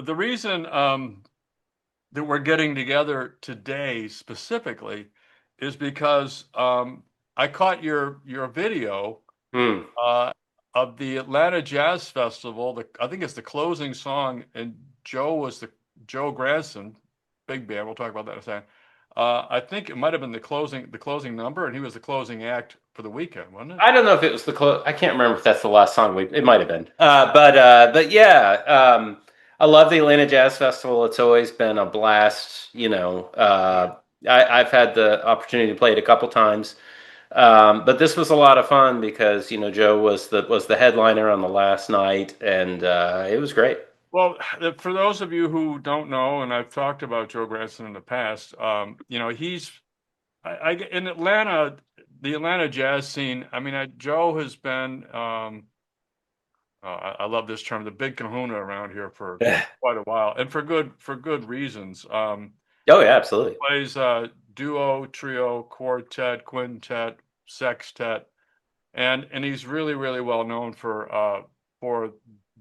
the reason that we're getting together today specifically is because I caught your video Hmm. uh, of the Atlanta Jazz Festival. I think it's the closing song, and Joe was the Joe Gransden Big Band. We'll talk about that in a second. I think it might have been the closing number, and he was the closing act for the weekend, wasn't it? I don't know if it was the close. I can't remember if that's the last song we. It might have been. But yeah. I love the Atlanta Jazz Festival. It's always been a blast. I've had the opportunity to play it a couple times. But this was a lot of fun because Joe was the headliner on the last night, and it was great. Well, for those of you who don't know, and I've talked about Joe Gransden in the past, he's in Atlanta, the Atlanta jazz scene. I mean, Joe has been, I love this term, the big kahuna around here for quite a while, and for good reasons. Oh yeah, absolutely. Plays duo, trio, quartet, quintet, sextet, and he's really, really well known for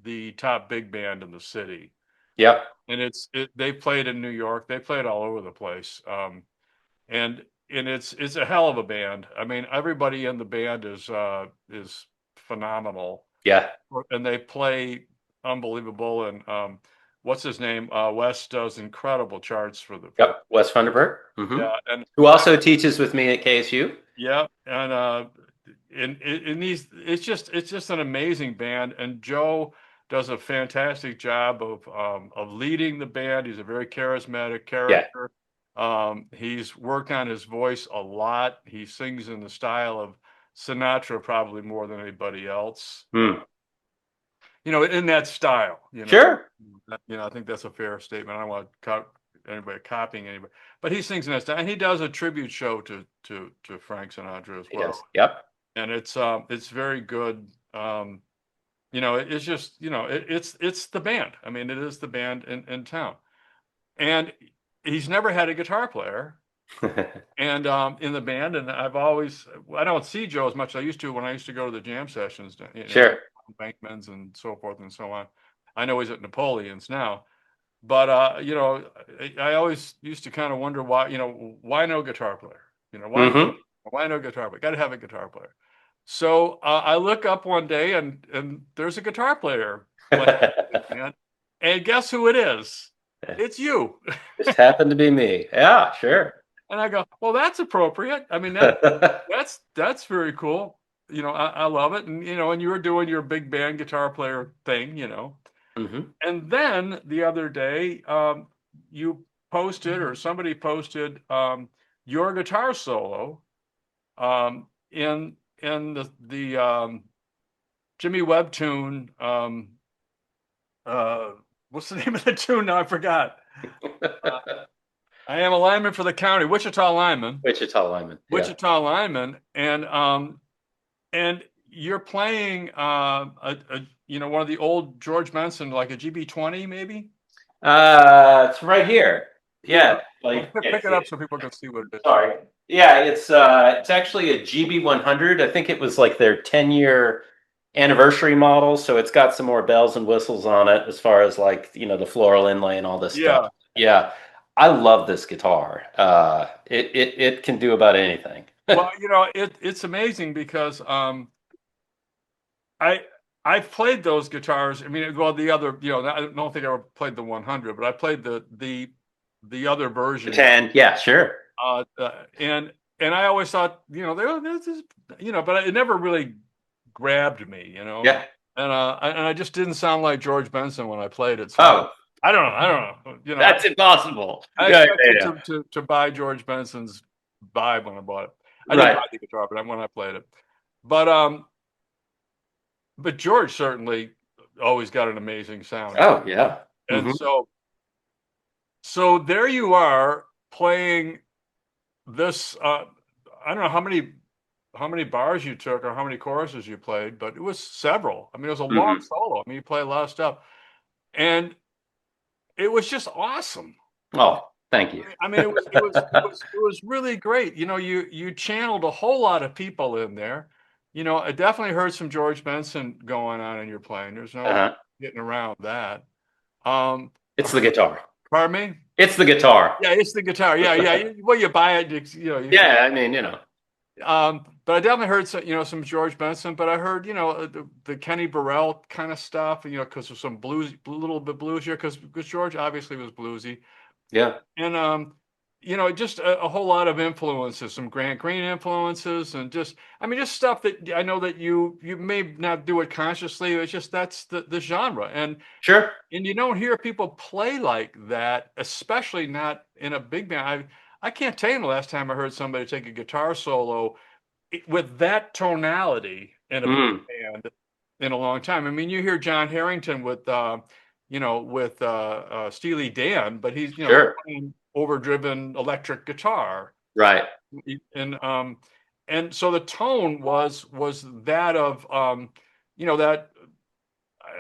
the top big band in the city. Yep. And they played in New York. They played all over the place. And it's a hell of a band. I mean, everybody in the band is phenomenal, Yeah. and they play unbelievable. And what's his name? Wes does incredible charts for Yep. Wes Funderburg, yeah, and who also teaches with me at KSU. yeah, and in these, it's just an amazing band, and Joe does a fantastic job of leading the band. He's a very charismatic Yeah. character. He's worked on his voice a lot. He sings in the style of Sinatra probably more than anybody else. Hmm. In that style. Sure. I think that's a fair statement. I don't want to anybody copying anybody, but he sings in that style, and he does a tribute show to Frank Sinatra as He well, does. Yep. and it's very good. It's just it's the band. I mean, it is the band in town, and he's never had a guitar player, and in the band. And I don't see Joe as much as I used to when I used to go to the jam sessions, Sure. Bankman's and so forth and so on. I know he's at Napoleon's now, but I always used to kind of wonder why no guitar player? Why Hmm. no guitar player? Got to have a guitar player. So I look up one day, and there's a guitar player playing, and guess who it is? It's you. Just happened to be me. Yeah, sure. And I go, well, that's appropriate. I mean, that's very cool. I love it. And you were doing your big band guitar player thing. Hmm. And then the other day, you posted, or somebody posted, your guitar solo, in the Jimmy Webb tune. Uh, what's the name of the tune now? I forgot. Uh, I am a lineman for the county, Wichita lineman, Wichita lineman. Yeah. and you're playing one of the old George Benson, like a GB20 maybe. It's right here. Yeah, Yeah, well, like pick it up so people can see what it is. sorry. Yeah, it's actually a GB 100. I think it was like their 10-year anniversary model, so it's got some more bells and whistles on it as far as like, the floral inlay and all this stuff. Yeah. Yeah. I love this guitar. It can do about anything. Well, it's amazing because I I've played those guitars. I mean, well, the other, I don't think I ever played the 100, but I played the other The version. 10, yeah, sure. And I always thought, this is, but it never really grabbed me. Yeah. And I just didn't sound like George Benson when I played it. So Oh, I don't know. I don't know. that's impossible. I Yeah, yeah, expected yeah. to buy George Benson's vibe when I bought it. I didn't Right. buy the guitar, but when I played it. But George certainly always got an amazing sound. Oh, yeah. And Hmm. so there you are playing this. I don't know how many bars you took or how many choruses you played, but it was several. I mean, it was a long Hmm. solo. I mean, you play a lot of stuff, and it was just awesome. Oh, thank you. I mean, it was really great. You channeled a whole lot of people in there. I definitely heard some George Benson going on in your playing. There's no Uh-huh. getting around that. Um, It's the guitar. pardon me? It's the guitar. Yeah, it's the guitar. Yeah, yeah. Well, you buy it, Yeah, I mean, you know. but I definitely heard some, some George Benson, but I heard, the Kenny Burrell kind of stuff, because of some blues, a little bit bluesier, because George obviously was bluesy. Yeah, And just a whole lot of influences, some Grant Green influences, and just stuff that I know that you may not do it consciously. It's just that's the genre, sure. and you don't hear people play like that, especially not in a big band. I can't tell you the last time I heard somebody take a guitar solo with that tonality in a big Mm, band in a long time. I mean, you hear John Harrington with Steely Dan, but he's sure. playing overdriven electric guitar, Right. and so the tone was that of that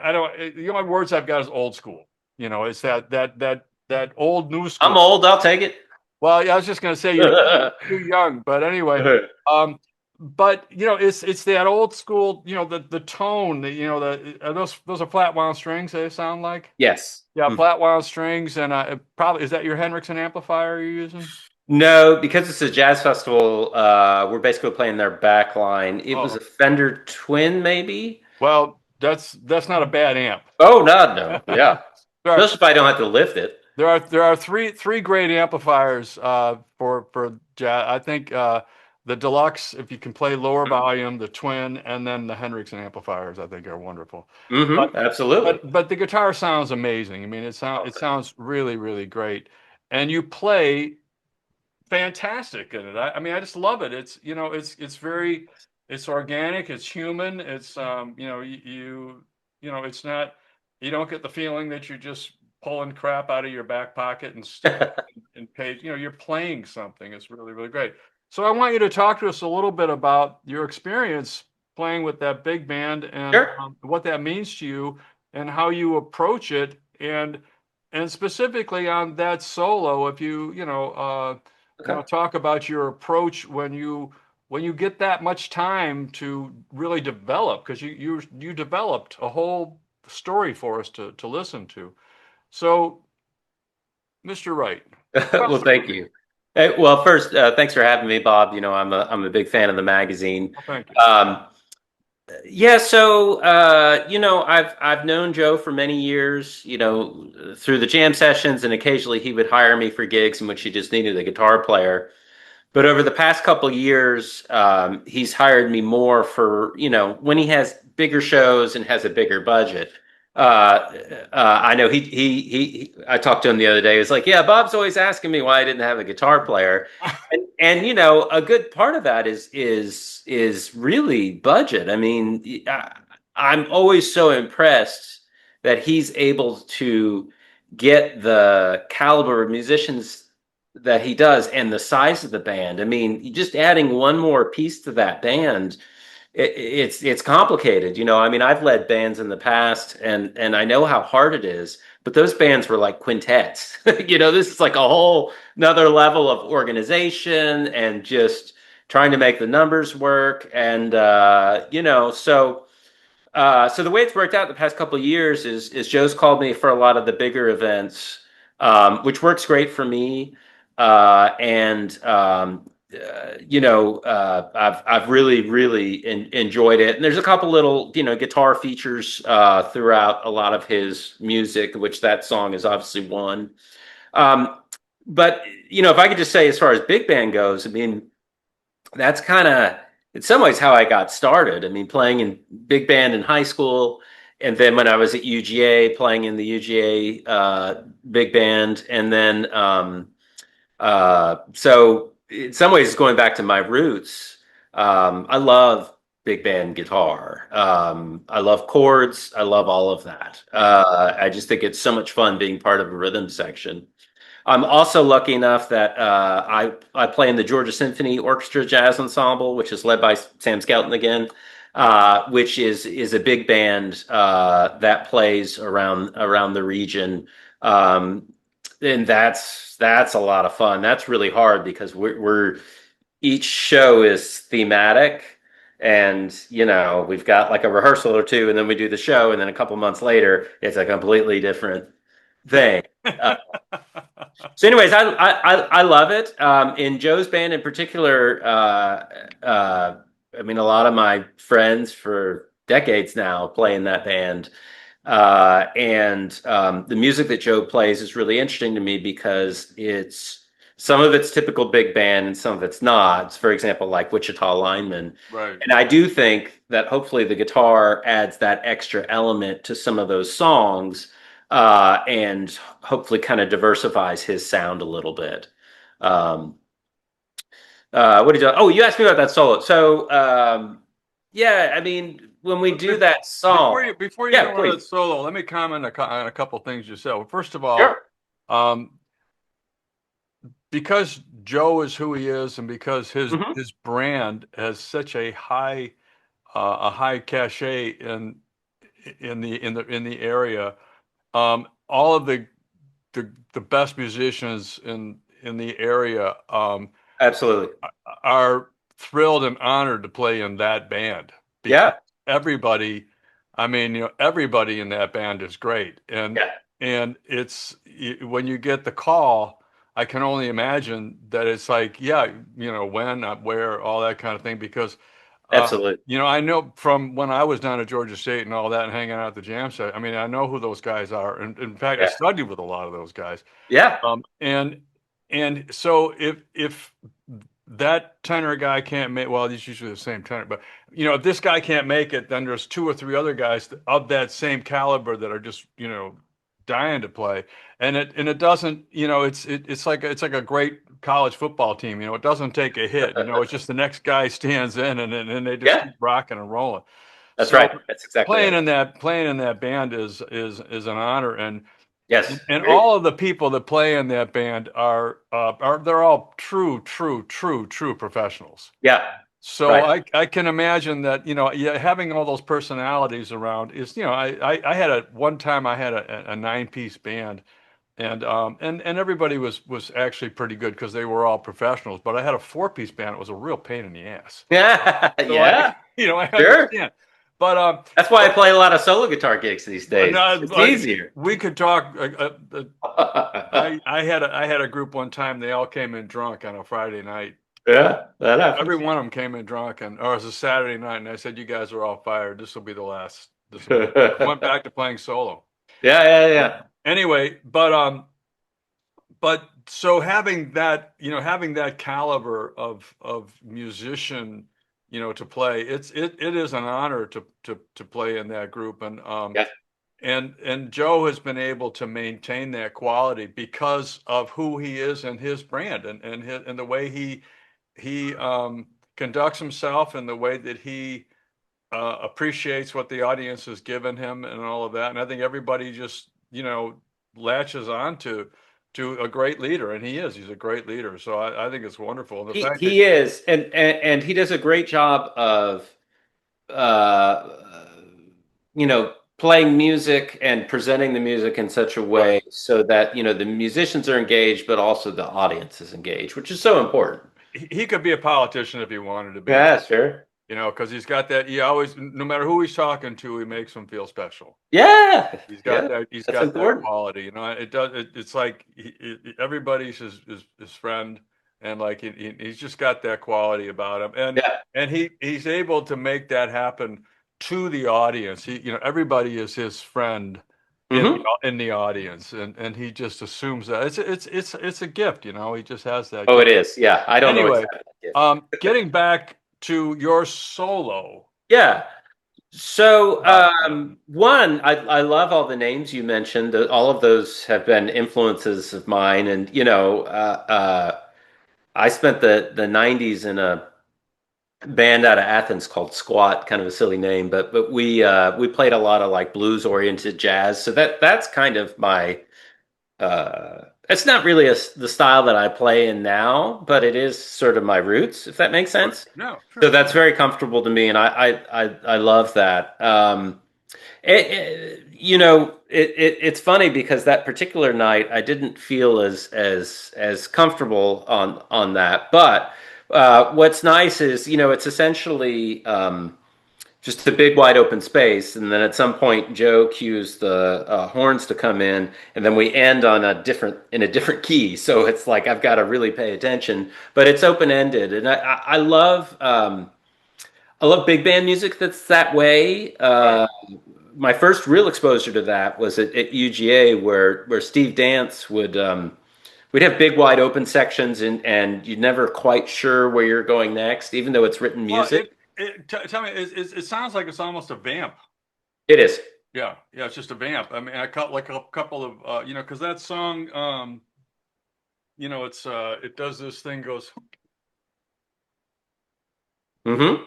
I don't the only words I've got is old school. It's that old new I'm school. old. I'll take it. Well, yeah, I was just going to say you're young, but anyway, but it's that old school, the tone, those are flat wound strings. They sound like, Yes. yeah, flat wound strings, and probably is that your Hendrickson amplifier you're using? No, because it's a jazz festival, we're basically playing their back line. It was Oh, a Fender Twin, maybe? well, that's not a bad amp. Oh, no, no. Yeah. There are Especially if I don't have to lift it. there are three great amplifiers for jazz. I think the deluxe, if you can play lower volume, the twin, and then the Hendrickson amplifiers, I think are wonderful. But Absolutely. but the guitar sounds amazing. I mean, it sounds really really great, and you play fantastic in it. I mean, I just love it. It's very, it's organic. It's human. It's it's not. You don't get the feeling that you're just pulling crap out of your back pocket and sticking in page. You're playing something. It's really really great. So I want you to talk to us a little bit about your experience playing with that big band and Sure. what that means to you and how you approach it and specifically on that solo, if Okay. talk about your approach when you get that much time to really develop, because you developed a whole story for us to listen to. So, Mr. Wright, Well, thank you. Well, first, thanks for having me, Bob. You know, I'm a big fan of the magazine. well, thank you. Um, yeah, so I've known Joe for many years, through the jam sessions, and occasionally he would hire me for gigs in which he just needed a guitar player. But over the past couple years, he's hired me more for, when he has bigger shows and has a bigger budget. I know I talked to him the other day. He was like, yeah, Bob's always asking me why I didn't have a guitar player. And a good part of that is really budget. I mean, I'm always so impressed that he's able to get the caliber of musicians that he does and the size of the band. I mean, just adding one more piece to that band, it's complicated. I mean, I've led bands in the past, and I know how hard it is. But those bands were like quintets. This is like a whole another level of organization and just trying to make the numbers work. And so the way it's worked out the past couple of years is Joe's called me for a lot of the bigger events, which works great for me. And I've really really enjoyed it. And there's a couple little guitar features throughout a lot of his music, which that song is obviously one. Um, but if I could just say, as far as big band goes, I mean, that's kind of in some ways how I got started. I mean, playing in big band in high school, and then when I was at UGA, playing in the UGA big band, and then so in some ways, going back to my roots, I love big band guitar. I love chords. I love all of that. I just think it's so much fun being part of a rhythm section. I'm also lucky enough that I play in the Georgia Symphony Orchestra Jazz Ensemble, which is led by Sam Skelton again, which is a big band that plays around the region, and that's a lot of fun. That's really hard because we're each show is thematic, and we've got like a rehearsal or two, and then we do the show, and then a couple months later, it's a completely different thing. Uh, so, anyways, I love it. In Joe's band in particular, I mean, a lot of my friends for decades now play in that band. And the music that Joe plays is really interesting to me because it's some of it's typical big band and some of it's not. For example, like Wichita Lineman. Right. And I do think that hopefully the guitar adds that extra element to some of those songs and hopefully kind of diversifies his sound a little bit. Um, what did you? Oh, you asked me about that solo. So yeah, I mean, when we But do that song, before you yeah, go into please. that solo, let me comment on a couple things you said. Well, first of all, Sure. um, because Joe is who he is, and because Hmm. his brand has such a high cachet in the area, all of the best musicians in the area Absolutely. are thrilled and honored to play in that band because Yeah. everybody, I mean, everybody in that band is great. Yeah. And when you get the call, I can only imagine that it's like, yeah, when, where, all that kind of thing. Because, Absolutely. I know from when I was down at Georgia State and all that and hanging out at the jam site, I mean, I know who those guys are. And in fact, I Yeah. studied with a lot of those guys. Yeah. Um, and and so if that tenor guy can't make, well, he's usually the same tenor, but if this guy can't make it, then there's two or three other guys of that same caliber that are just dying to play. And it doesn't, it's like a great college football team. It doesn't take a hit. It's just the next guy stands in, and they just Yeah. keep rocking and rolling. That's So right. That's exactly playing right. in that band is an honor. and Yes. and Agreed. all of the people that play in that band are they're all true professionals. Yeah. So Right. I can imagine that, yeah, having all those personalities around is, I had one time I had a nine-piece band, and everybody was actually pretty good because they were all professionals. But I had a four-piece band. It was a real pain in the ass. Yeah. So I Yeah. I Sure. understand. But That's why I but play a lot of solo guitar gigs these but days. no, It's easier. we could talk. I had a group one time. They all came in drunk on a Friday night. Yeah, that Every happens. one of them came in drunk, or it was a Saturday night, and I said, "You guys are all fired. This will be the last. This will be." I went Yeah, back to playing solo. yeah, But yeah. anyway, but so having that caliber of musician, to play, it is an honor to play in that group. Yeah. And Joe has been able to maintain that quality because of who he is and his brand, and the way he conducts himself, and the way that he appreciates what the audience has given him and all of that. And I think everybody just latches on to a great leader, and he's a great leader. So I think it's wonderful. And the fact that He is, and he does a great job of uh, playing music and presenting the music in such a right, way so that the musicians are engaged, but also the audience is engaged, which is so important. he could be a politician if he wanted to be. Yeah, sure. Because he's got that. He always, no matter who he's talking to, he makes them feel special. Yeah, He's got yeah, that. He's that's got that important. quality. It does. It's like everybody's his friend, and like he's just got that quality about him. And Yeah. and he's able to make that happen to the audience. Everybody is his friend Hmm. in the audience, and he just assumes that it's a gift. He just has that Oh, gift. it is. Yeah, I don't know Anyway, exactly. getting back to your solo. Yeah. So, Uh, one, I love all the names you mentioned. All of those have been influences of mine, and I spent the '90s in a band out of Athens called Squat, kind of a silly name, but we played a lot of like blues oriented jazz. So that's kind of my it's not really the style that I play in now, but it is sort of my roots, if that makes right. sense. No, So sure. that's very comfortable to me, and I love that. It's funny because that particular night I didn't feel as comfortable on that. But what's nice is it's essentially just a big wide open space, and then at some point Joe cues the horns to come in, and then we end on a different key. So it's like I've got to really pay attention, but it's open ended, and I love big band music that's that way. Right. My first real exposure to that was at UGA, where Steve Dance would we'd have big wide open sections, and you're never quite sure where you're going next, even though it's written Well, music. tell me, it sounds like it's almost a vamp. It is. Yeah, yeah, it's just a vamp. I mean, I cut like a couple of because that song, it does this thing, goes Hmm.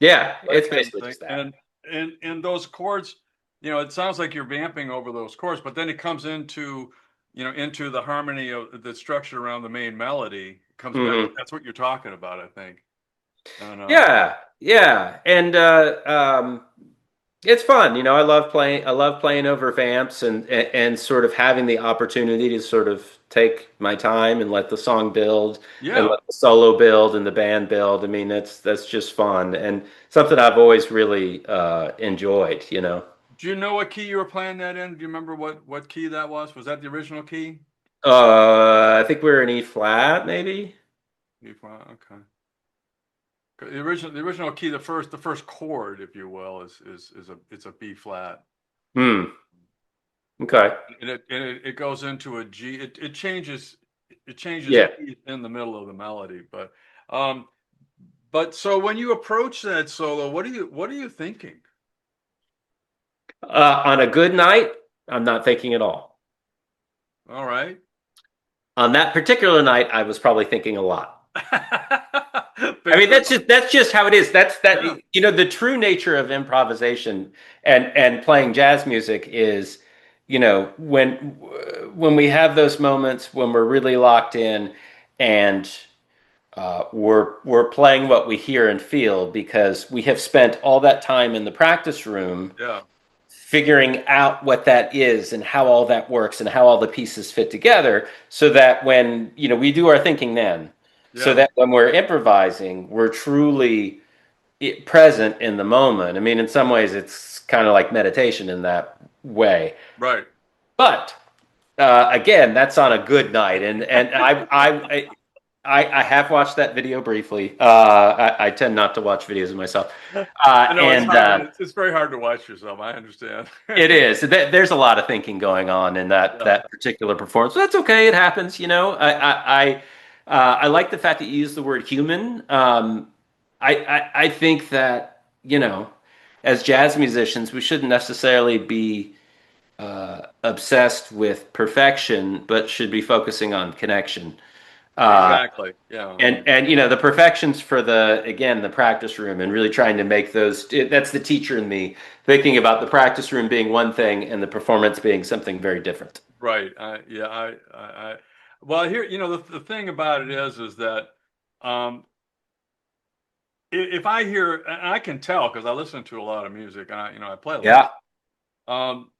Yeah, that it's kind of basically thing, just that. and those chords, it sounds like you're vamping over those chords, but then it comes into the harmony of the structure around the main melody. It comes back. Hmm. That's what you're talking about, I think. And Yeah, yeah, and it's fun. I love playing over vamps and sort of having the opportunity to sort of take my time and let the song build and yeah. let the solo build and the band build. I mean, that's just fun and something I've always really enjoyed. Do you know what key you were playing that in? Do you remember what key that was? Was that the original key? I think we're in E flat, maybe. E flat. Okay. The original key, the first chord, if you will, it's a B flat. Hmm. Okay. And it goes into a G. It changes Yeah. keys in the middle of the melody. Um but so when you approach that solo, what are you thinking? On a good night, I'm not thinking at all. All right. On that particular night, I was probably thinking a lot. I mean, Fair that's just how it is. That's that enough. the true nature of improvisation and playing jazz music is, when we have those moments when we're really locked in and we're playing what we hear and feel because we have spent all that time in the practice room Yeah. figuring out what that is and how all that works and how all the pieces fit together so that when we do our thinking then so Yeah. that when we're improvising we're truly present in the moment. I mean, in some ways it's kind of like meditation in that way, Right. but again, that's on a good night, and I have watched that video briefly. I tend not to watch videos of myself, I know it's and hard. It's very hard to watch yourself. I understand. it is. There's a lot of thinking going on in that Yeah. that particular performance. But that's okay. It happens. I like the fact that you use the word human. I think that as jazz musicians, we shouldn't necessarily be obsessed with perfection, but should be focusing on connection. Uh, Exactly. Yeah. and the perfections for the practice room and really trying to make those. That's the teacher in me thinking about the practice room being one thing and the performance being something very different. Right. Yeah. Well, here, the thing about it is that, um, if I hear, and I can tell because I listen to a lot of music and I play a lot. Yeah, Um,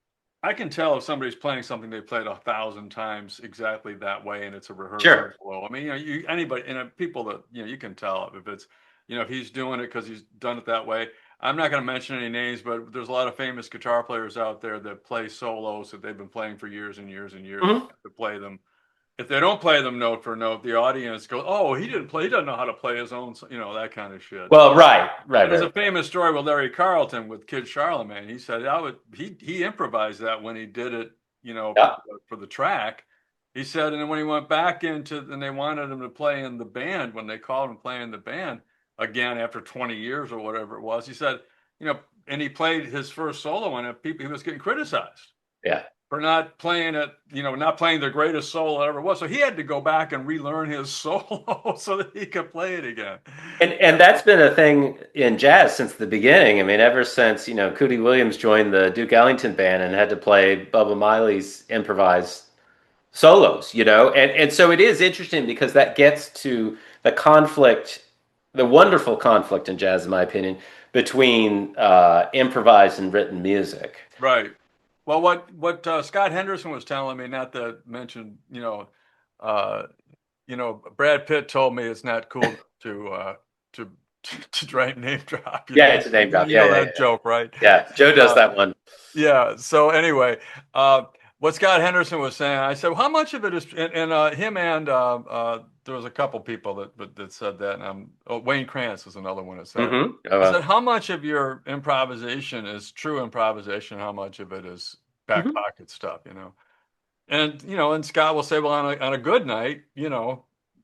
I can tell if somebody's playing something they played 1,000 times exactly that way, and it's a rehearsal sure. flow. I mean, anybody, people that you can tell if it's, if he's doing it because he's done it that way. I'm not going to mention any names, but there's a lot of famous guitar players out there that play solos that they've been playing for years and years and years. Hmm. To play them, if they don't play them note for note, the audience goes, "Oh, he didn't play. He doesn't know how to play his own," that kind of shit. Well, right, right, There's right. a famous story with Larry Carlton with Kid Charlemagne. He said he improvised that when he did it, Yeah, for the track. He said, and then when he went back and they wanted him to play in the band when they called him play in the band again after 20 years or whatever it was. He said, and he played his first solo and he was getting criticized yeah. for not playing it, not playing the greatest solo ever was. So he had to go back and relearn his solo so that he could play it again. And that's been a thing in jazz since the beginning. I mean, ever since Cootie Williams joined the Duke Ellington band and had to play Bubba Miley's improvised solos, and so it is interesting because that gets to the conflict, the wonderful conflict in jazz, in my opinion, between improvised and written music. Right. Well, what Scott Henderson was telling me, not to mention, uh, Brad Pitt told me it's not cool to to name drop. Yeah, it's a name drop. You Yeah, know yeah, that yeah. joke, right? Yeah, Joe does that one. Yeah. So anyway, what Scott Henderson was saying, I said, well, how much of it is, and him and there was a couple people that said that, and Wayne Krantz is another one that said it. Mm-hmm. I said, how much of your improvisation is true improvisation? How much of it is back Mm-hmm. pocket stuff? And and Scott will say, well, on a good night,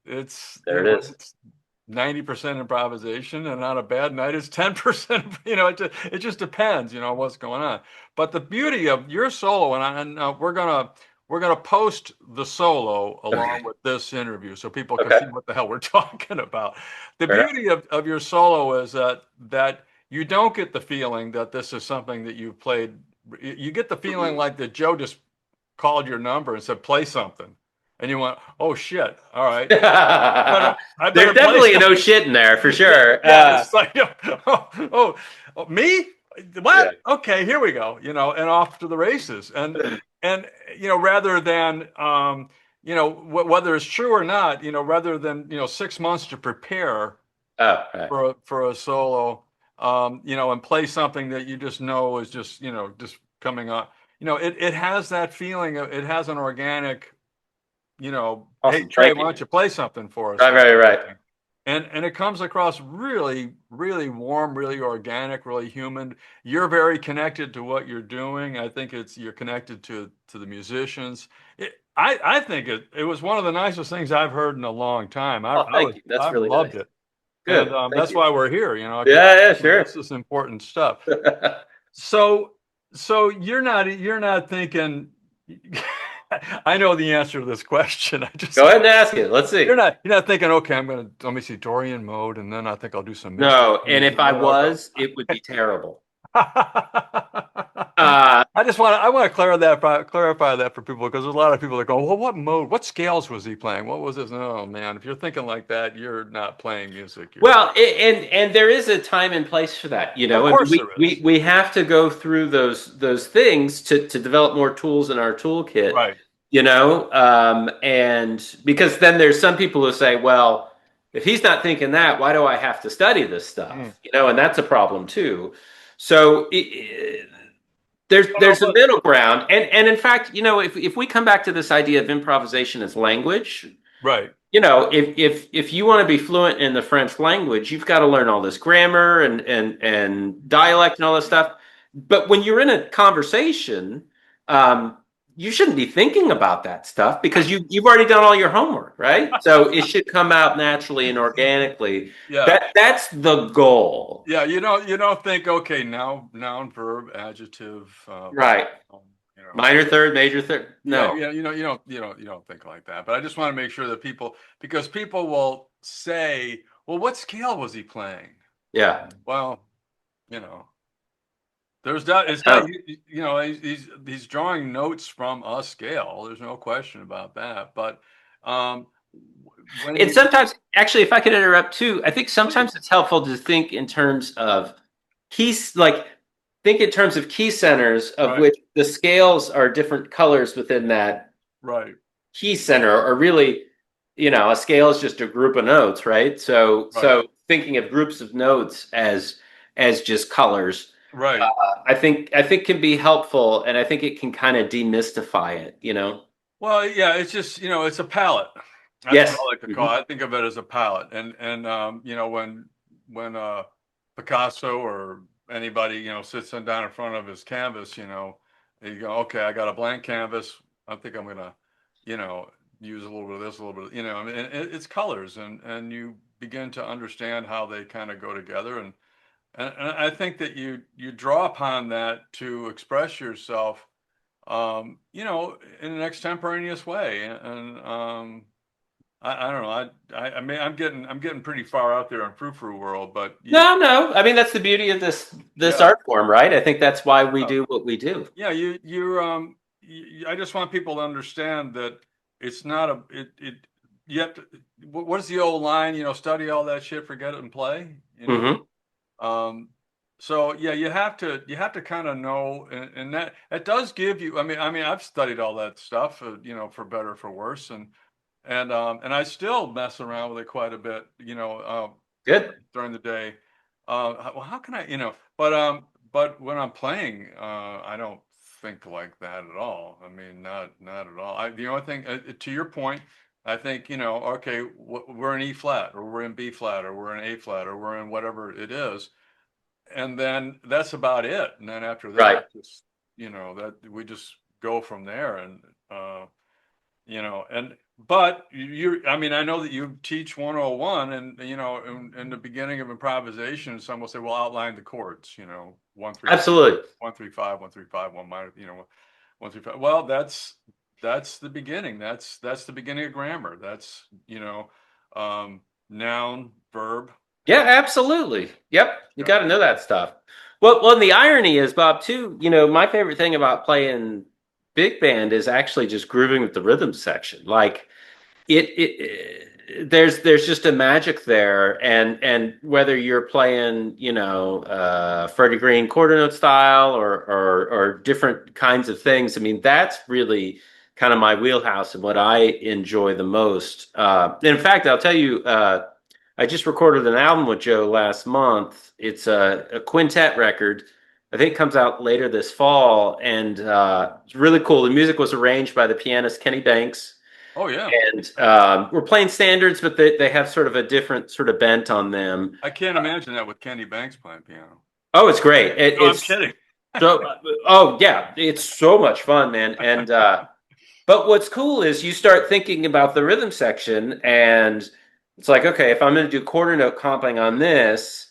it's There it is. it's 90% improvisation, and on a bad night it's 10%. It just depends, what's going on. But the beauty of your solo, and we're gonna post the solo Okay. along with this interview so people can Okay. see what the hell we're talking about. The Fair enough. beauty of your solo is that you don't get the feeling that this is something that you've played. You get the feeling like that Joe just called your number and said play something, and you went, oh shit, all right, I There's better play definitely no something. shit in there for Yeah, sure. yeah, it's like, me? Yeah. What? Okay, here we go, and off to the races. And rather than whether it's true or not, rather than 6 months to prepare Oh, right. for a solo, and play something that you just know is just coming up. It has that feeling. It has an organic, hey Awesome. Trey, Thank why you. don't you play something for us? Right, right, right. And it comes across really, really warm, really organic, really human. You're very connected to what you're doing. I think you're connected to the musicians. I think it was one of the nicest things I've heard in a long time. I, Oh, I was thank you. That's I've really loved nice. it, and Good. Thank that's you. why we're here. Because Yeah, yeah, sure. this is important stuff. So you're not thinking. I know the answer to this question. I just Go ahead and ask it. Let's see. you're not thinking, okay, let me see Dorian mode, and then I think I'll do some mixing. No, and if And I then I'll go. was, it would be terrible. Uh, I want to clarify that for people, because there's a lot of people that go, well, what mode, what scales was he playing? What was this? No, man, if you're thinking like that, you're not playing music. well, and there is a time and place for that, Of and course there is. we have to go through those things to develop more tools in our toolkit, Right. and because then there's some people who say, well, if he's not thinking that, why do I have to study this Mm. stuff? And that's a problem too. So Well, there's a middle ground, and in fact, if we come back to this idea of improvisation as language, right. if you want to be fluent in the French language, you've got to learn all this grammar and dialect and all this stuff. But when you're in a conversation, um, you shouldn't be thinking about that stuff because you've already done all your homework, right? So it should come out naturally and organically. Yeah. That's the goal, Yeah. You don't think, okay, now noun, verb, adjective, right? um, you know. Minor third, major third. Yeah, No, yeah, you don't think like that. But I just want to make sure that because people will say, "Well, what scale was he playing?" yeah, Well, you know, there's that. It's got no. he's drawing notes from a scale. There's no question about that. But um, when And he sometimes, actually, if I could interrupt too, I think please, sometimes it's helpful to think in terms of keys, like think in terms of key centers, of right, which the scales are different colors within that right, key center, or really, a scale is just a group of notes, right? So, right, thinking of groups of notes as just colors, right. I think can be helpful, and I think it can kind of demystify it. Well, yeah, it's just it's a palette. That's what Yes. I like to call it. I think of it as a palette, and when Picasso or anybody sits down in front of his canvas, you go, okay, I got a blank canvas. I think I'm gonna you know use a little bit of this, a little bit. I mean, it's colors, and you begin to understand how they kind of go together, and I think that you draw upon that to express yourself in an extemporaneous way. And I don't know. I mean, I'm getting pretty far out there in frou-frou world, but No, no. I mean, that's the beauty of this yeah, art form, right? I think that's why we do what we do. yeah. I just want people to understand that it's not a it. You have to. What is the old line? Study all that shit, forget it, and play. Hmm. Um, so yeah, you have to kind of know, and that does give you. I mean, I've studied all that stuff, for better or for worse, and I still mess around with it quite a bit. Good. during the day. Well, how can I, but when I'm playing, I don't think like that at all. I mean, not at all. The only thing, to your point, I think, okay, we're in E flat, or we're in B flat, or we're in A flat, or we're in whatever it is, and then that's about it. And then after Right. that, just that we just go from there, and and but I mean, I know that you teach 101, and in the beginning of improvisation, some will say, well, outline the chords, 1 3 5, Absolutely. 1 3 5, 1 3 5, 1 minor, 1 3 5. Well, that's the beginning. That's the beginning of grammar. That's noun, verb. Yeah, absolutely. Yep. You Yeah. got to know that stuff. Well, and the irony is, Bob, too, my favorite thing about playing big band is actually just grooving with the rhythm section. Like there's just a magic there, and whether you're playing, Freddie Green quarter note style or different kinds of things, I mean, that's really kind of my wheelhouse and what I enjoy the most. In fact, I'll tell you, I just recorded an album with Joe last month. It's a quintet record. I think it comes out later this fall, and it's really cool. The music was arranged by the pianist Kenny Banks, Oh yeah. and we're playing standards, but they have sort of a different sort of bent on them. I can't imagine that with Kenny Banks playing piano. Oh, it's great. No, I'm kidding. So, oh yeah, it's so much fun, man. And but what's cool is you start thinking about the rhythm section, and it's like, okay, if I'm going to do quarter note comping on this,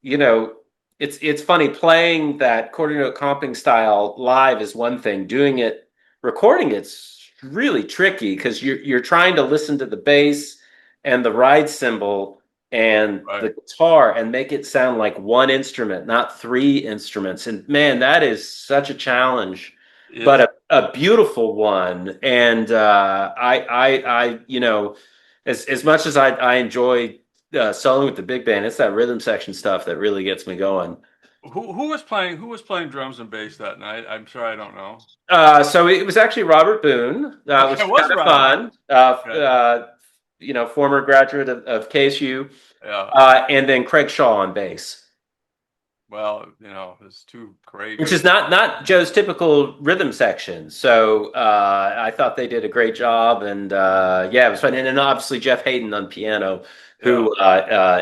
you know, it's funny playing that quarter note comping style live is one thing. Doing it, recording it's really tricky because you're trying to listen to the bass and the ride cymbal and the Right. guitar and make it sound like one instrument, not three instruments. And man, that is such a challenge, but It's a beautiful one. And as much as I enjoy soloing with the big band, it's that rhythm section stuff that really gets me going. who was playing drums and bass that night? I'm sure I don't know. So it was actually Robert Boone, which Okay, it was was kind of Robert. fun. Okay. Former graduate of KSU, Yeah. and then Craig Shaw on bass, Well, it's two great. which is not Joe's typical rhythm section. So I thought they did a great job, and yeah, it was fun. And then obviously Jeff Hayden on piano, Yeah. who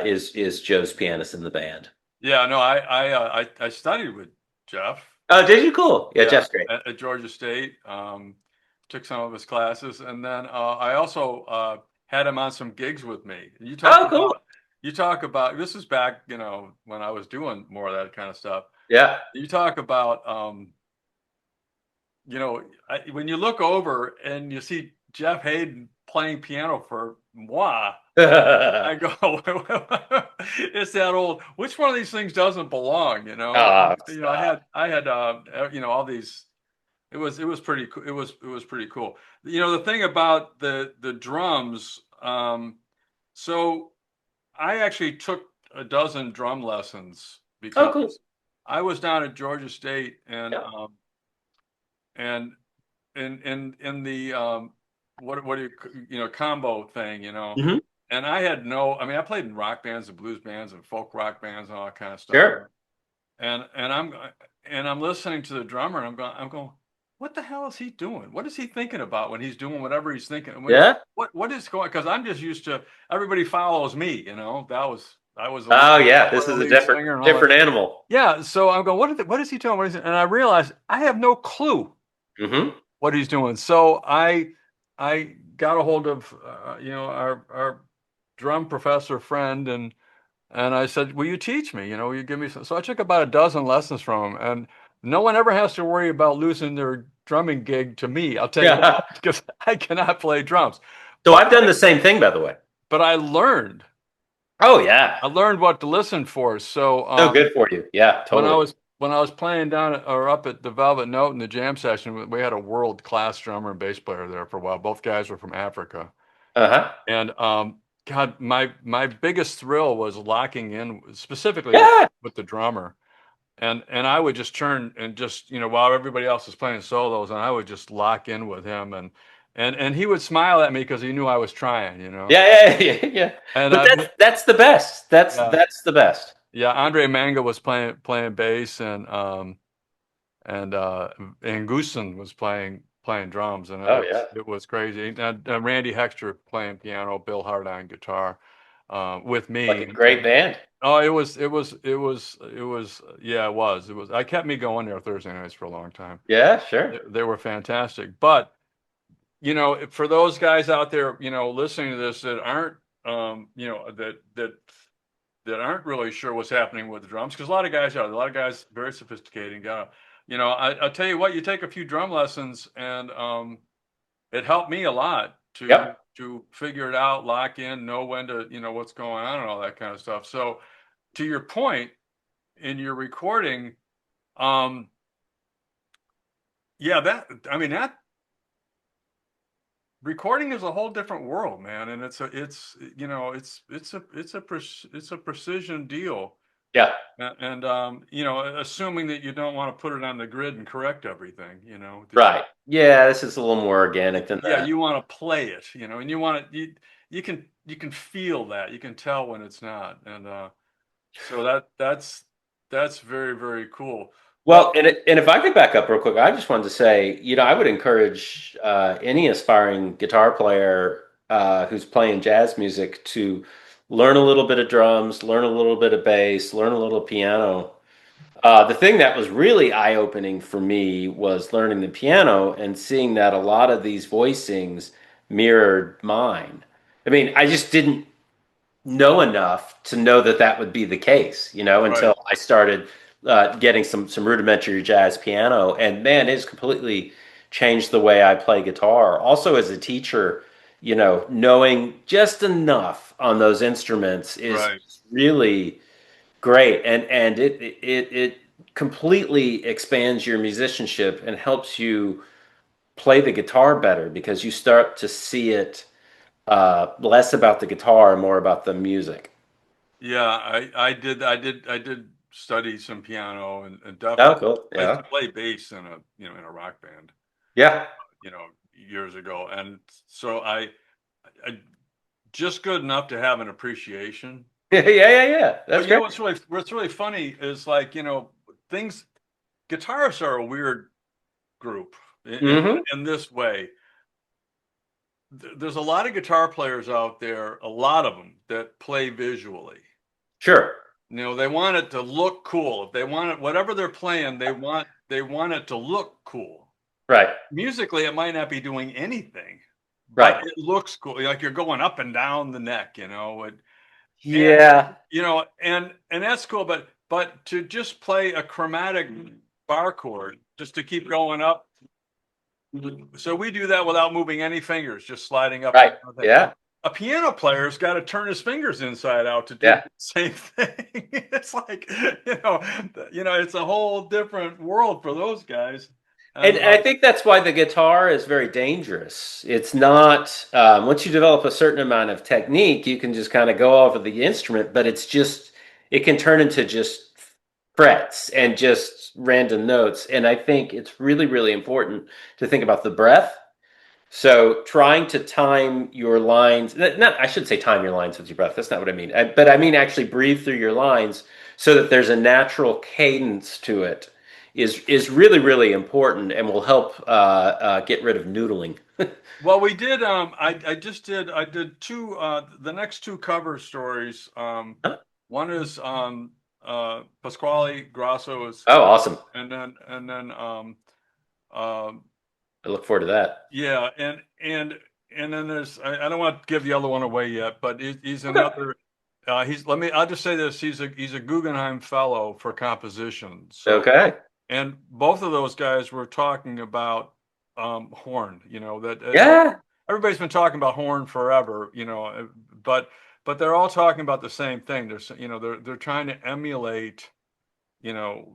is Joe's pianist in the band. Yeah. No, I studied with Jeff. Oh, did you? Cool. Yeah, Yeah, Jeff's great. at Georgia State. Took some of his classes, and then I also had him on some gigs with me. Oh, cool. You talk about this is back, when I was doing more of that kind of stuff. Yeah. You talk about when you look over and you see Jeff Hayden playing piano for moi, I go, it's that old. Which one of these things doesn't belong? Stop. I had all these. It was pretty cool. It was pretty cool. The thing about the drums. So I actually took a dozen drum lessons Oh, cool. because I was down at Georgia State, and Yeah. and in the what do combo thing, Hmm. and I played in rock bands and blues bands and folk rock bands and all that kind of stuff, Sure. and I'm listening to the drummer, and I'm going, what the hell is he doing? What is he thinking about when he's doing whatever he's thinking? Yeah. What is going? Because I'm just used to everybody follows me. I was a Oh, yeah. This is a lead different singer and all that. different animal. Yeah, so I'm going, what is he doing? And I realized I have no clue Hmm. what he's doing. So I got a hold of our drum professor friend, and I said, will you teach me? Will you give me some? So I took about a dozen lessons from him, and no one ever has to worry about losing their drumming gig to me. I'll tell you why, Yeah. because I cannot play drums. So But I've done the same thing, by the way. but I learned. Oh, yeah. I learned what to listen for. So So good for you. Yeah, when I totally. was when I was playing down or up at the Velvet Note in the jam session, we had a world-class drummer and bass player there for a while. Both guys were from Africa. Uh-huh. And God, my biggest thrill was locking in specifically Yeah. with the drummer. And I would just turn and just, while everybody else is playing solos, and I would just lock in with him. and he would smile at me because he knew I was trying, you know. Yeah, yeah, yeah, yeah. And But that's the best. yeah, That's the best. yeah, Andre Manga was playing bass, and Gusten was playing drums, and Oh yeah, it was crazy. And Randy Hexter playing piano, Bill Hart on guitar, with like me. a great band. Oh, it was, yeah, it was. I kept me going there Thursday nights for a long time. Yeah, sure. They were fantastic. But, for those guys out there, listening to this that aren't, that aren't really sure what's happening with the drums, because a lot of guys very sophisticated and I'll tell you what, you take a few drum lessons, and it helped me a lot to Yep. figure it out, lock in, know when to, what's going on and all that kind of stuff. So, to your point, in your recording, um, yeah, that recording is a whole different world, man, and it's a precision deal. Yeah. And assuming that you don't want to put it on the grid and correct everything, that Right. Yeah, this is a little more organic than yeah, that. you want to play it, and you can feel that, you can tell when it's not, and so that's very, very cool. Well, Well, and if I could back up real quick, I just wanted to say, I would encourage any aspiring guitar player who's playing jazz music to learn a little bit of drums, learn a little bit of bass, learn a little piano. The thing that was really eye-opening for me was learning the piano and seeing that a lot of these voicings mirrored mine. I mean, I just didn't know enough to know that that would be the case, right. until I started getting some rudimentary jazz piano, and man, it's completely changed the way I play guitar. Also, as a teacher, knowing just enough on those instruments is Right. really great, and it completely expands your musicianship and helps you play the guitar better because you start to see it less about the guitar and more about the music. Yeah, I did study some piano, and Oh, definitely cool. I used Yeah. to play bass in a rock band, Yeah. years ago, and so I just good enough to have an appreciation. Yeah, yeah, yeah. But That's great. what's really funny is, like, things guitarists are a weird group Hmm. in this way. There's a lot of guitar players out there, a lot of them that play visually. Sure. They want it to look cool. If they want it, whatever they're playing, they want it to look cool. Right. Musically, it might not be doing anything, but Right. it looks cool. Like you're going up and down the neck, and Yeah. and that's cool. But to just play a chromatic bar chord, just to keep going up. So we do that without moving any fingers, just sliding up and Right. down. Yeah. A piano player's got to turn his fingers inside out to do Yeah. the same thing. It's like, it's a whole different world for those guys. And And I think that's why the guitar is very dangerous. It's not, once you develop a certain amount of technique, you can just kind of go off of the instrument, but it can turn into just frets and just random notes. And I think it's really, really important to think about the breath. So trying to time your lines, I should say time your lines with your breath. That's not what I mean. But I mean actually breathe through your lines so that there's a natural cadence to it is really, really important and will help get rid of noodling. well, we did. I did two. The next two cover stories. Huh? One is Pasquale Grasso is, Oh, awesome. and then um, I look forward to that. yeah, and then there's, I don't want to give the other one away yet, but he's Okay. another. I'll just say this: he's a Guggenheim Fellow for composition. So, Okay. and both of those guys were talking about horn. That Yeah. everybody's been talking about horn forever. But they're all talking about the same thing. They're trying to emulate, you know,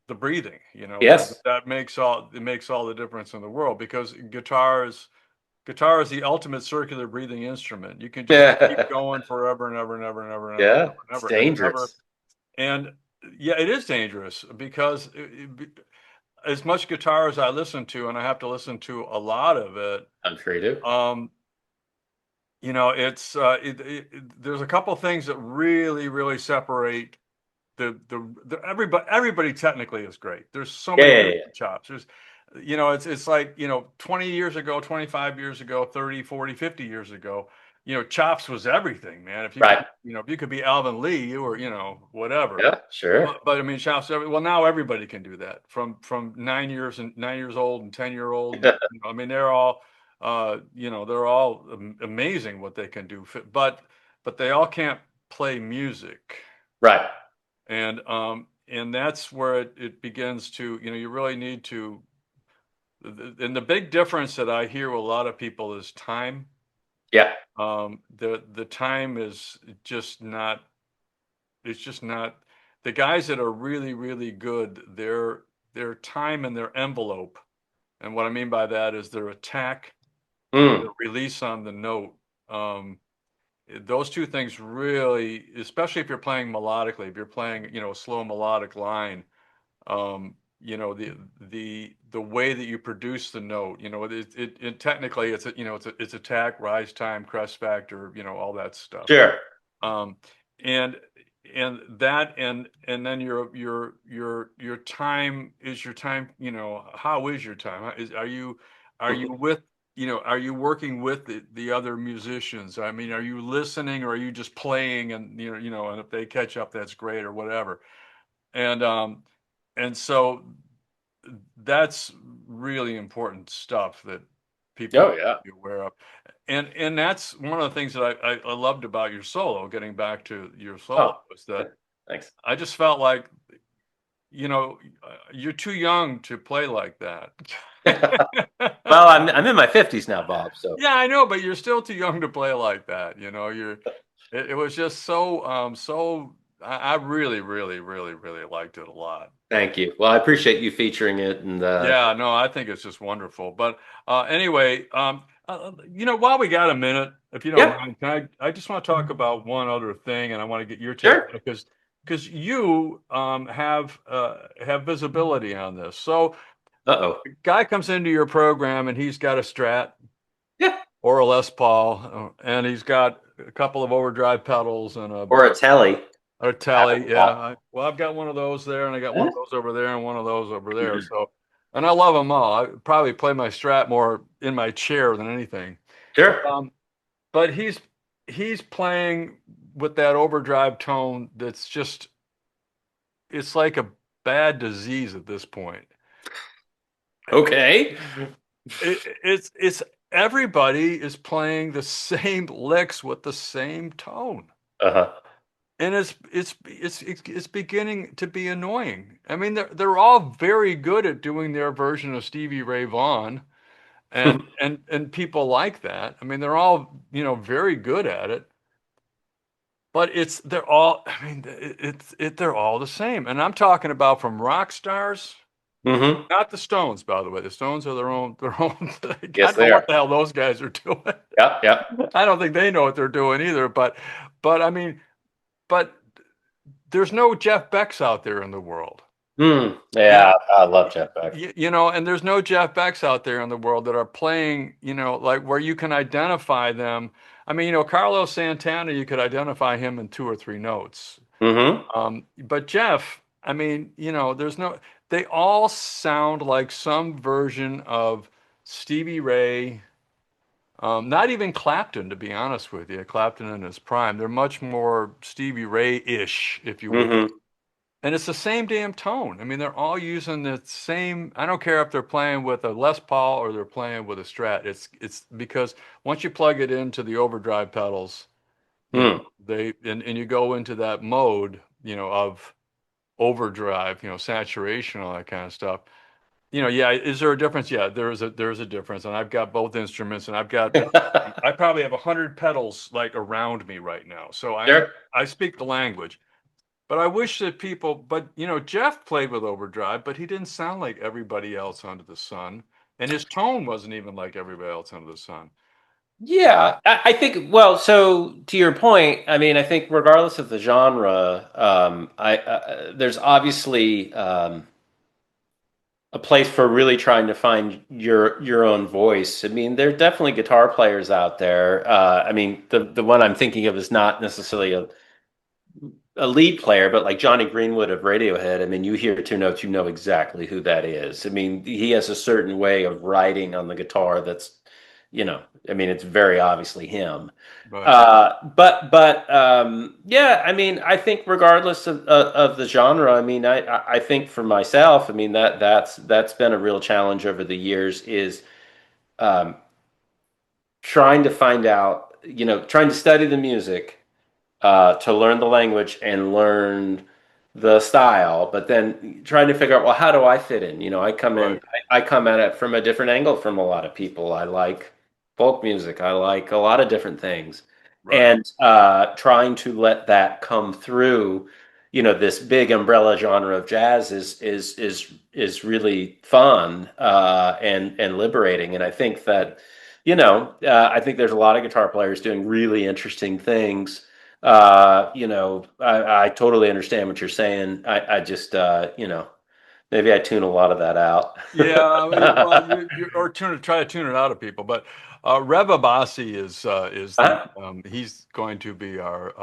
the breathing, and Yes. it makes all the difference in the world, because guitar is the ultimate circular breathing instrument. You can just keep Yeah. going forever and ever and ever and ever and ever Yeah. and It's ever and never. dangerous. And yeah, it is dangerous because as much guitar as I listen to, and I have to listen to a lot of it, I'm sure you do. um, it's there's a couple things that really separate everybody technically is great. There's so Yeah, many yeah, yeah. different chops. It's like, 20 years ago, 25 years ago, 30, 40, 50 years ago, chops was everything, man. Right. If you could be Alvin Lee, you were, whatever. Yeah, sure. But I mean, chops. Well, now everybody can do that. From 9 years old and 10-year-old. And, I mean, they're all amazing what they can do. But they all can't play music, Right. and that's where it begins to. You really need to. And the big difference that I hear with a lot of people is time. Yeah. The time is just not. It's just not. The guys that are really good, their time and their envelope. And what I mean by that is their attack and Mm. the release on the note. Those two things really, especially if you're playing melodically, if you're playing, a slow melodic line, the way that you produce the note, technically it's attack, rise time, crest factor, all that stuff. Sure. Um, and and then your time is your time. How is your time? Are you with are you working with the other musicians? I mean, are you listening, or are you just playing, and and if they catch up, that's great, or whatever. And so that's really important stuff that people Oh need yeah. to be aware of. And that's one of the things that I loved about your solo, getting back to your solo, Oh, was that thanks. I just felt like, you're too young to play like that. Well, I'm in my 50s now, Bob. So Yeah, I know, but you're still too young to play like that. It was just I really liked it a lot. thank you. Well, I appreciate you featuring it, and Yeah, no, I think it's just wonderful. But anyway, while we got a minute, if you don't yeah, mind, I just want to talk about one other thing, and I want to get your take sure. on it, because you have visibility on this. So, Uh-oh. guy comes into your program and he's got a Strat Yeah. or a Les Paul, and he's got a couple of overdrive pedals and Or a telly. a Happen Tele. to Yeah, fall. well, I've got one of those there, and I got one Mhm. of those over there, and one of those over there. So, and I love them all. I probably play my Strat more in my chair than anything. Sure. Um, but he's playing with that overdrive tone that's just, it's like a bad disease at this point. Okay. It's everybody is playing the same licks with the same tone. Uh-huh. And it's beginning to be annoying. I mean, they're all very good at doing their version of Stevie Ray Vaughan, and people like that. I mean, they're all, very good at it. But they're all, I mean, they're all the same. And I'm talking about from rock stars, Hmm. not the Stones, by the way. The Stones are their own. Yes, God know they what are. the hell those guys are doing. Yep, yep. I don't think they know what they're doing either. But I mean, but there's no Jeff Becks out there in the world. Yeah, And I love Jeff Beck. and there's no Jeff Becks out there in the world that are playing, like where you can identify them. I mean, Carlos Santana, you could identify him in two or three notes. Hmm. But Jeff, I mean, they all sound like some version of Stevie Ray. Not even Clapton, to be honest with you. Clapton in his prime. They're much more Stevie Ray-ish, if you will. Hmm. And it's the same damn tone. I mean, they're all using the same. I don't care if they're playing with a Les Paul or they're playing with a Strat. It's because once you plug it into the overdrive pedals, Mm. and you go into that mode, of overdrive, saturation, all that kind of stuff. Yeah, is there a difference? Yeah, there's a difference. And I've got both instruments, and I probably have 100 pedals like around me right now. So Sure. I speak the language. But I wish that but Jeff played with overdrive, but he didn't sound like everybody else under the sun. And his tone wasn't even like everybody else under the sun. Yeah, I think. Well, so to your point, I mean, I think regardless of the genre, there's obviously a place for really trying to find your own voice. I mean, there are definitely guitar players out there. I mean, the one I'm thinking of is not necessarily a lead player, but like Johnny Greenwood of Radiohead. I mean, you hear two notes, you know exactly who that is. I mean, he has a certain way of writing on the guitar that's, I mean, it's very obviously him. Right. Yeah, I mean, I think regardless of the genre, I mean, I think for myself, I mean that's been a real challenge over the years is um, trying to find out, trying to study the music, to learn the language and learn the style, but then trying to figure out, well, how do I fit in? Right. I come at it from a different angle from a lot of people. I like folk music. I like a lot of different things. Right. And trying to let that come through, this big umbrella genre of jazz is really fun and liberating. And I think that, I think there's a lot of guitar players doing really interesting things. I totally understand what you're saying. I just, maybe I tune a lot of that out. Yeah, I mean, well, or try to tune it out of people. But Reva Bassi is the Uh-huh. he's going to be our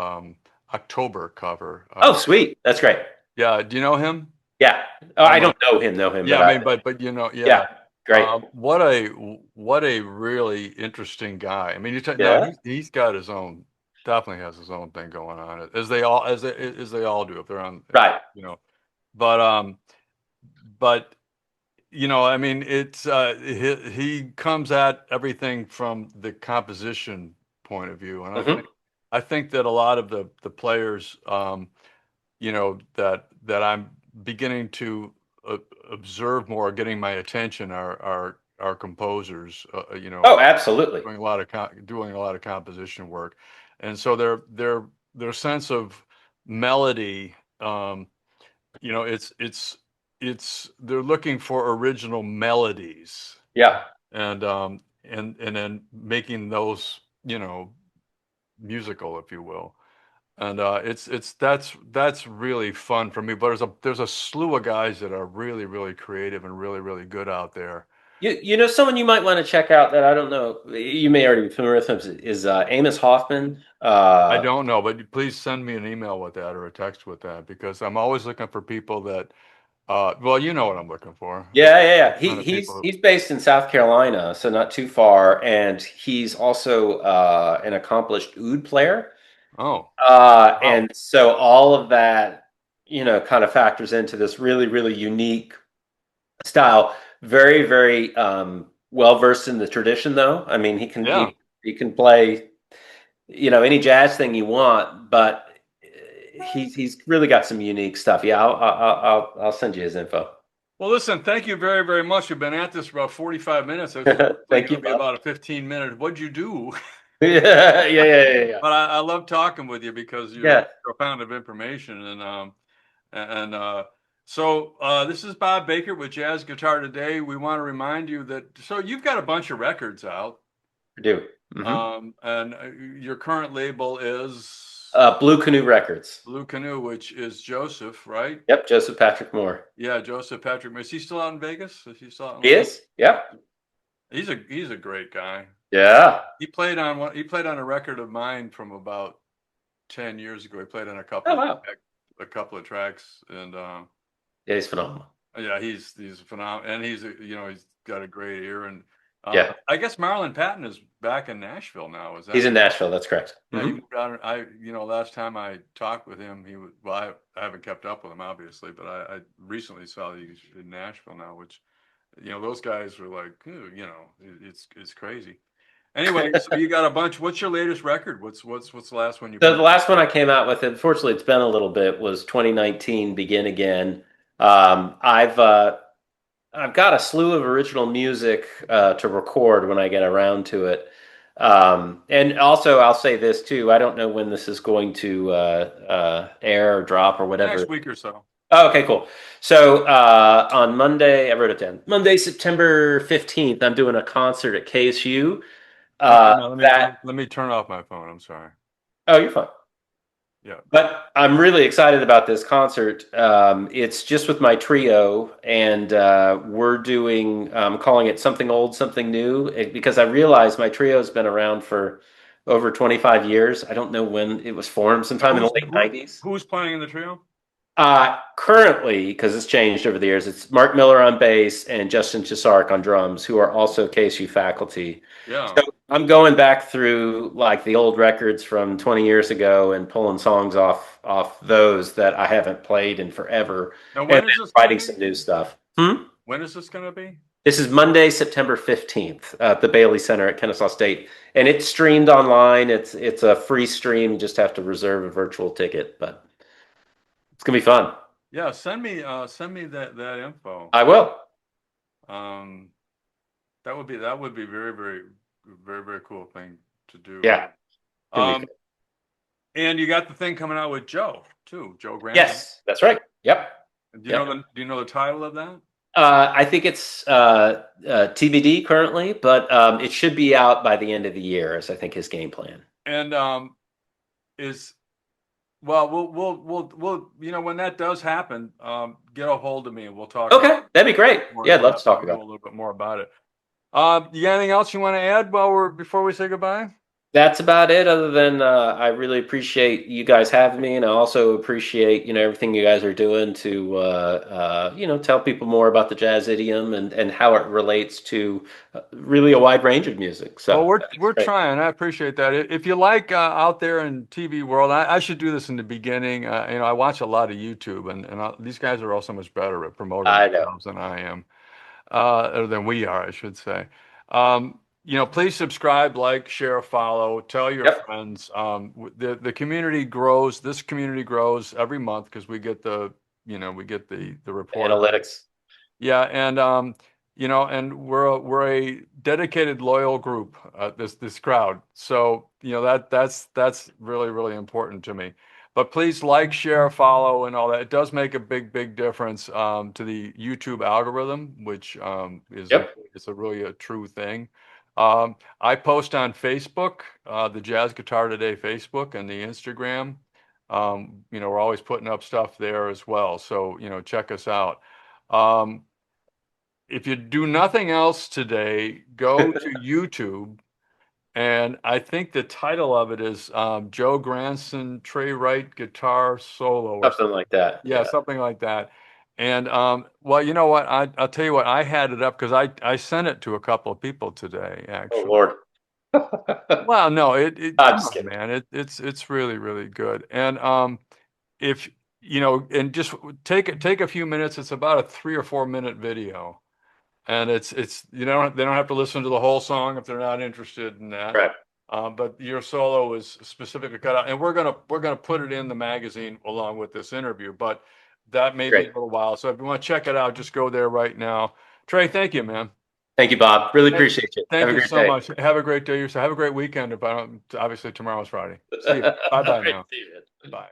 October cover. Oh, sweet. That's great. Yeah, do you know him? Yeah. Oh, Oh I my, don't know him, yeah. but I mean, but yeah. yeah, great. What a really interesting guy. I mean, now Yeah. he's got his own, definitely has his own thing going on, as they all do if they're on, Right. you know. But but I mean, it's he comes at everything from the composition point of view, and Hmm. I think that a lot of the players, that I'm beginning to uh, observe more, getting my attention are composers, Oh, absolutely. doing a lot of composition work, and so their sense of melody. It's they're looking for original melodies, Yeah. and then making those, musical, if you will. And it's that's really fun for me. But there's a slew of guys that are really, really creative and really, really good out there. Someone you might want to check out that I don't know, you may already be familiar with him is Amos Hoffman. I don't know, but please send me an email with that or a text with that, because I'm always looking for people that, well, you know what I'm looking for. Yeah. Kind of He's people. he's based in South Carolina, so not too far, and he's also an accomplished oud player. Oh, wow. And so all of that, kind of factors into this really, really unique style. Very, very well versed in the tradition, though. I mean, he can Yeah. he can play, any jazz thing you want, but he's really got some unique stuff. Yeah, I'll send you his info. Well, listen, thank you very, very much. We've been at this for about 45 minutes. It's originally Thank going you, to be Bob. about a 15-minute. What'd you do? Yeah. But I love talking with you because you're Yeah, a fount of information. And so this is Bob Bakert with Jazz Guitar Today. We want to remind you that, so you've got a bunch of records out, I do. Hmm. and your current label is Blue Canoe Records. Blue Canoe, which is Joseph, right? Yep, Joseph Patrick Moore. Yeah, Joseph Patrick. Is he still out in Vegas? Is he still out in He is? Yep. He's a great guy. Yeah. He played on a record of mine from about 10 years ago. He played on Oh, wow. a couple of tracks, and Yeah, he's phenomenal. yeah, he's phenomenal, and he's got a great ear. And Yeah. I guess Marlon Patton is back in Nashville now. Is He's that? in Nashville. That's correct. Yeah, he Hmm. moved out. Last time I talked with him, he was, well, I haven't kept up with him, obviously, but I recently saw that he's in Nashville now, which, those guys were like, "Ooh," it's crazy. Anyway, so you got a bunch. What's your latest record? What's the last one you So put? the last one I came out with, unfortunately, it's been a little bit, was 2019, Begin Again. I've got a slew of original music to record when I get around to it. And also, I'll say this too. I don't know when this is going to air or drop or Next whatever. week or so. Oh, okay, cool. So on Monday, I wrote it down. Monday, September 15th, I'm doing a concert at KSU. Okay, now That, let me turn off my phone. I'm sorry. oh, you're fine. yeah. But I'm really excited about this concert. It's just with my trio, and we're doing, calling it Something Old, Something New, because I realize my trio has been around for over 25 years. I don't know when it was formed, So sometime in the late 90s. who's playing in the trio? Currently, because it's changed over the years, it's Mark Miller on bass and Justin Chisark on drums, who are also KSU faculty. Yeah. So I'm going back through like the old records from 20 years ago and pulling songs off those that I haven't played in forever, Now, and when is then this going to writing be? some new stuff. When is this going to be? This is Monday, September 15th at the Bailey Center at Kennesaw State, and it's streamed online. It's a free stream. You just have to reserve a virtual ticket, but it's gonna be fun. Yeah, send me that info. I will. Um, that would be very very cool thing to do. Yeah, it's gonna be Um, and you got the thing coming out with Joe too, Joe Gransden. Yes, that's right. Yep. Yep. Do you know the title of that? I think it's TBD currently, but it should be out by the end of the year, is I think his game plan. And is well, we'll you know when that does happen, get a hold of me and we'll talk Okay, that'd be great. more. Yeah, I'd We'll love have to talk to know about a it. little bit more about it. You got anything else you want to add before we say goodbye? That's about it. Other than I really appreciate you guys having me, and I also appreciate everything you guys are doing to tell people more about the jazz idiom and how it relates to really a wide range of music. Well, So that's we're great. trying. I appreciate that. If you like out there in TV world, I should do this in the beginning. I watch a lot of YouTube, and these guys are all so much better at promoting I know. themselves than I am, or than we are, I should say. Please subscribe, like, share, follow, tell your Yep. friends. The community grows. This community grows every month because we get the report. Analytics. Yeah, and we're a dedicated, loyal group. This crowd. So that's really really important to me. But please like, share, follow, and all that. It does make a big difference to the YouTube algorithm, which Yep. is a really a true thing. I post on Facebook, the Jazz Guitar Today Facebook and the Instagram. We're always putting up stuff there as well. So check us out. Um, if you do nothing else today, go to YouTube, and I think the title of it is Joe Gransden Trey Wright Guitar Solo or Something something. like that. Yeah, Yeah. something like that. And well, you know what? I'll tell you what. I had it up because I sent it to a couple of people today, Oh actually. Lord. Well, no, it I'm come just on, kidding. man. It's really really good. And if and just take a few minutes. It's about a 3 or 4 minute video. And it's they don't have to listen to the whole song if they're not interested in that. Right. But your solo is specifically cut out, and we're gonna put it in the magazine along with this interview. But that may be a Great. little while. So if you want to check it out, just go there right now. Trey, thank you, man. Thank you, Bob. Really Hey, appreciate you. Have thank a you great so day. much. Have a great day yourself. Have a great weekend. If I don't, obviously tomorrow's Friday. See you. Bye All bye right. now. See you, man. Bye.